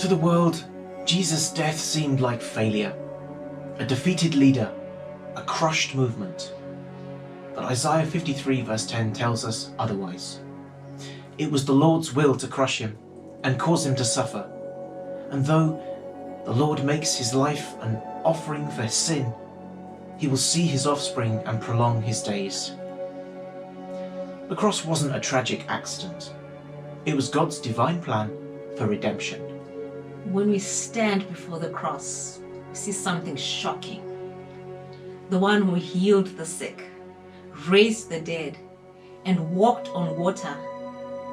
To the world, Jesus' death seemed like failure, a defeated leader, a crushed movement. But Isaiah 53 verse 10 tells us otherwise. It was the Lord's will to crush him and cause him to suffer. And though the Lord makes his life an offering for sin, he will see his offspring and prolong his days. The cross wasn't a tragic accident. It was God's divine plan for redemption. When we stand before the cross, we see something shocking. The one who healed the sick, raised the dead, and walked on water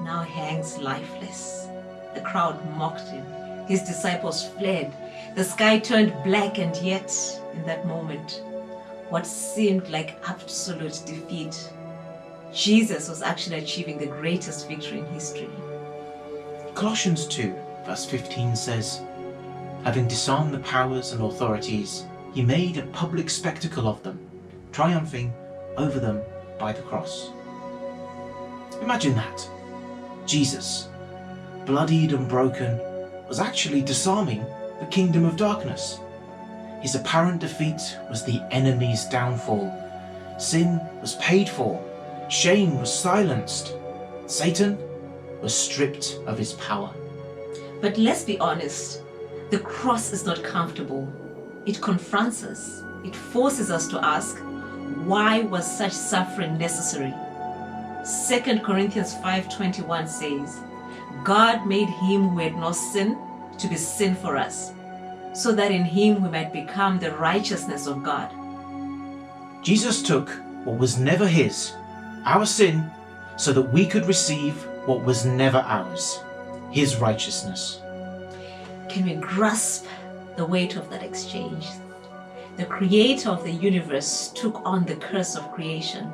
now hangs lifeless. The crowd mocked him. His disciples fled. The sky turned black, and yet, in that moment, what seemed like absolute defeat, Jesus was actually achieving the greatest victory in history. Colossians 2 verse 15 says, having disarmed the powers and authorities, he made a public spectacle of them, triumphing over them by the cross. Imagine that. Jesus, bloodied and broken, was actually disarming the kingdom of darkness. His apparent defeat was the enemy's downfall. Sin was paid for. Shame was silenced. Satan was stripped of his power. But let's be honest, the cross is not comfortable. It confronts us. It forces us to ask, why was such suffering necessary? 2 Corinthians 5:21 says, God made him who had no sin to be sin for us, so that in him we might become the righteousness of God. Jesus took what was never his, our sin, so that we could receive what was never ours, his righteousness. Can we grasp the weight of that exchange? The creator of the universe took on the curse of creation.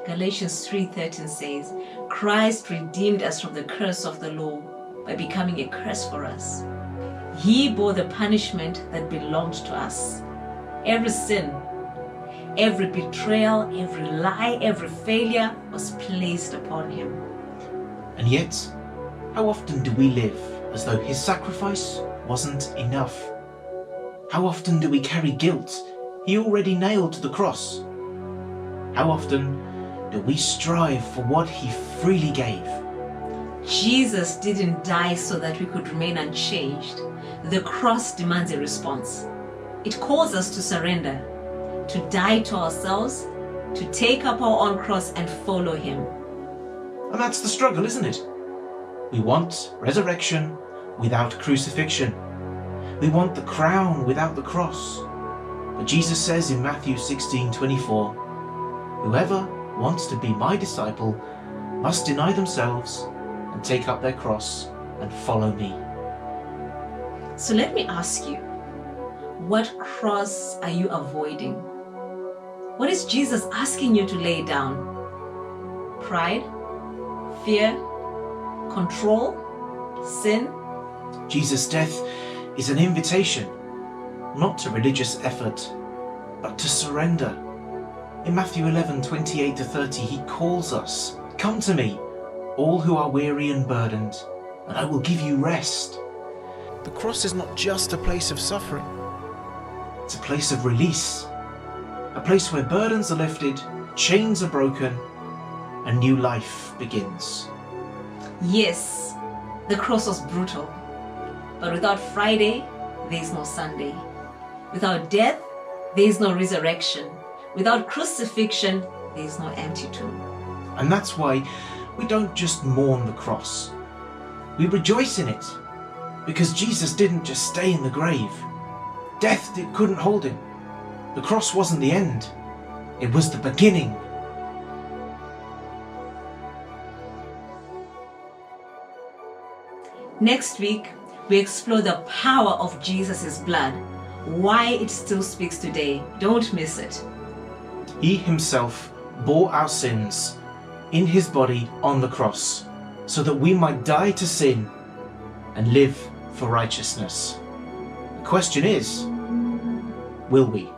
Galatians 3:13 says, Christ redeemed us from the curse of the law by becoming a curse for us. He bore the punishment that belonged to us. Every sin, every betrayal, every lie, every failure was placed upon him. And yet, how often do we live as though his sacrifice wasn't enough? How often do we carry guilt he already nailed to the cross? How often do we strive for what he freely gave? Jesus didn't die so that we could remain unchanged. The cross demands a response. It calls us to surrender, to die to ourselves, to take up our own cross and follow him. And that's the struggle, isn't it? We want resurrection without crucifixion. We want the crown without the cross. But Jesus says in Matthew 16:24, whoever wants to be my disciple must deny themselves and take up their cross and follow me. So let me ask you, what cross are you avoiding? What is Jesus asking you to lay down? Pride? Fear? Control? Sin? Jesus' death is an invitation, not to religious effort, but to surrender. In Matthew 11:28-30, he calls us, come to me, all who are weary and burdened, and I will give you rest. The cross is not just a place of suffering. It's a place of release, a place where burdens are lifted, chains are broken, and new life begins. Yes, the cross was brutal, but without Friday, there is no Sunday. Without death, there is no resurrection. Without crucifixion, there is no empty tomb. And that's why we don't just mourn the cross. We rejoice in it, because Jesus didn't just stay in the grave. Death couldn't hold him. The cross wasn't the end. It was the beginning. Next week, we explore the power of Jesus' blood, why it still speaks today. Don't miss it. He himself bore our sins in his body on the cross, so that we might die to sin and live for righteousness. The question is, will we?